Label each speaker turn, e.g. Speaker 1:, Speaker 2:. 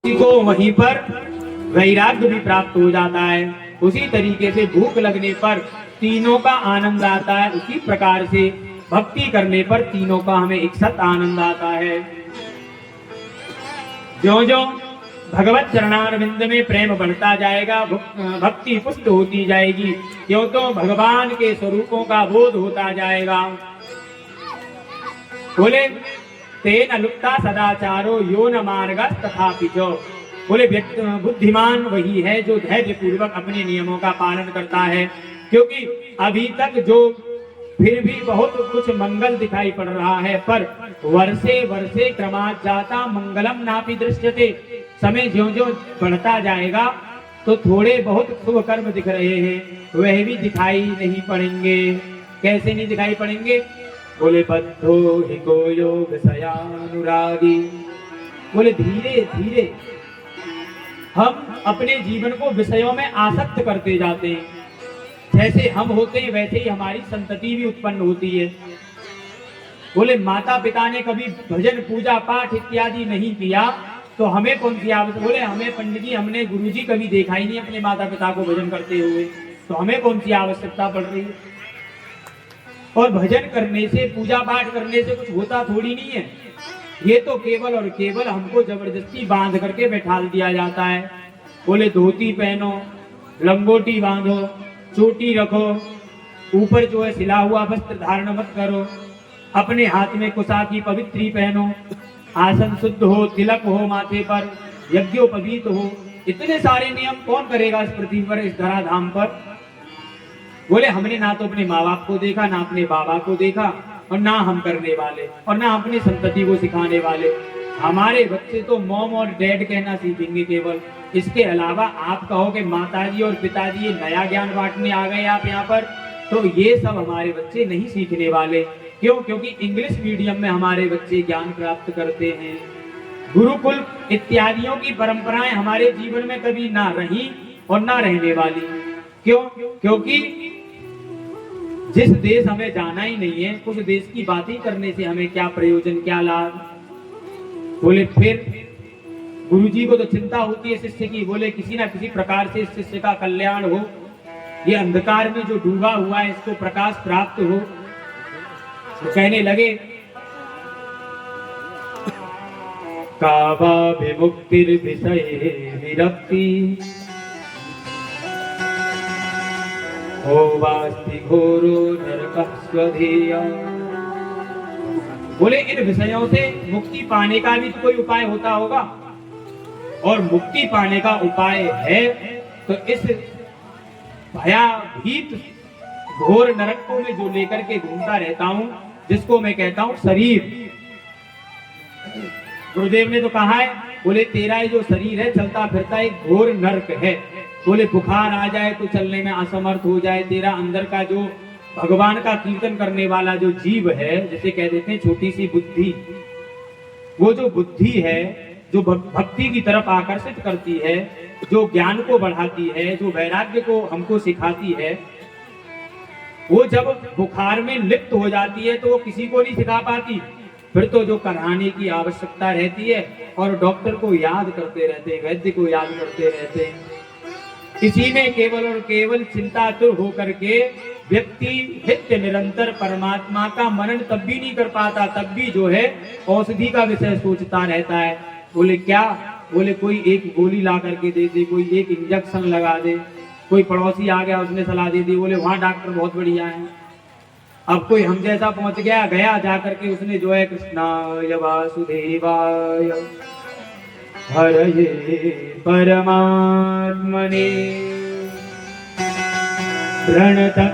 Speaker 1: को वहीं पर वैराग्य भी प्राप्त हो जाता है। उसी तरीके से भूख लगने पर तीनों का आनंद आता है, उसी प्रकार से भक्ति करने पर तीनों का हमें एक साथ आनंद आता है। जो जो भगवत चरणारविंद में प्रेम बढ़ता जाएगा, भक्ति पुष्ट होती जाएगी, क्यों तो भगवान के स्वरूपों का बोध होता जाएगा। बोले तेन लुप्ता सदाचारो यो न मार्ग तथापि जो। बोले बुद्धिमान वही है जो धैर्य पूर्वक अपने नियमों का पालन करता है, क्योंकि अभी तक जो फिर भी बहुत कुछ मंगल दिखाई पड़ रहा है, पर वर्षे वर्षे क्रमात् जाता मंगलम नापि दृश्यते। समय ज्यों ज्यों बढ़ता जाएगा तो थोड़े बहुत शुभ कर्म दिख रहे हैं, वह भी दिखाई नहीं पड़ेंगे। कैसे नहीं दिखाई पड़ेंगे? बोले बद्धो हि को योग सयानुरागी। बोले धीरे धीरे हम अपने जीवन को विषयों में आसक्त करते जाते हैं। जैसे हम होते हैं वैसे ही हमारी संतति भी उत्पन्न होती है। बोले माता पिता ने कभी भजन पूजा पाठ इत्यादि नहीं किया तो हमें कौन सी आवश्यकता? बोले हमें पंडित जी, हमने गुरुजी कभी देखा ही नहीं अपने माता पिता को भजन करते हुए, तो हमें कौन सी आवश्यकता पड़ रही है? और भजन करने से, पूजा पाठ करने से कुछ होता थोड़ी नहीं है। ये तो केवल और केवल हमको जबरदस्ती बांध करके बैठाल दिया जाता है। बोले धोती पहनो, लंगोटी बांधो, चोटी रखो, ऊपर जो है सिला हुआ वस्त्र धारण मत करो, अपने हाथ में कुशा की पवित्री पहनो, आसन शुद्ध हो, तिलक हो माथे पर, यज्ञोपवीत हो। इतने सारे नियम कौन करेगा इस पृथ्वी पर, इस धराधाम पर? बोले हमने ना तो अपने माँ बाप को देखा, ना अपने बाबा को देखा, और ना हम करने वाले, और ना अपनी संतति को सिखाने वाले। हमारे बच्चे तो मॉम और डैड कहना सीखेंगे केवल। इसके अलावा आप कहोगे माताजी और पिताजी ये नया ज्ञान बांटने आ गए आप यहाँ पर, तो ये सब हमारे बच्चे नहीं सीखने वाले। क्यों? क्योंकि इंग्लिश मीडियम में हमारे बच्चे ज्ञान प्राप्त करते हैं। गुरुकुल इत्यादियों की परंपराएं हमारे जीवन में कभी ना रही और ना रहने वाली। क्यों? क्योंकि जिस देश हमें जाना ही नहीं है, उस देश की बात ही करने से हमें क्या प्रयोजन, क्या लाभ? बोले फिर गुरुजी को तो चिंता होती है शिष्य की। बोले किसी ना किसी प्रकार से इस शिष्य का कल्याण हो, ये अंधकार में जो डूबा हुआ है इसको प्रकाश प्राप्त हो। तो कहने लगे कावा विमुक्तिर विषये विरक्ति वास्ति घोरो नरकः स्वधेय। बोले इन विषयों से मुक्ति पाने का भी तो कोई उपाय होता होगा, और मुक्ति पाने का उपाय है तो इस भयाभीत घोर नरक को मैं जो लेकर के घूमता रहता हूं, जिसको मैं कहता हूं शरीर। गुरुदेव ने तो कहा है, बोले तेरा ये जो शरीर है चलता फिरता एक घोर नरक है। बोले बुखार आ जाए तो चलने में असमर्थ हो जाए, तेरा अंदर का जो भगवान का कीर्तन करने वाला जो जीव है, जैसे कह देते हैं छोटी सी बुद्धि, वो जो बुद्धि है जो भक्ति की तरफ आकर्षित करती है, जो ज्ञान को बढ़ाती है, जो वैराग्य को हमको सिखाती है, वो जब बुखार में लिप्त हो जाती है तो वो किसी को नहीं सिखा पाती। फिर तो जो कराने की आवश्यकता रहती है और डॉक्टर को याद करते रहते हैं, वैद्य को याद करते रहते हैं। इसी में केवल और केवल चिंतातुर होकर के व्यक्ति नित्य निरंतर परमात्मा का मनन तब भी नहीं कर पाता, तब भी जो है औषधि का विषय सोचता रहता है। बोले क्या? बोले कोई एक गोली ला करके दे दे, कोई एक इंजेक्शन लगा दे। कोई पड़ोसी आ गया उसने सलाह दे दी, बोले वहां डॉक्टर बहुत बढ़िया है। अब कोई हम जैसा पहुंच गया जा करके उसने जो है कृष्णाय वासुदेवाय हरये परमात्मने प्रणतक्लेशनाशाय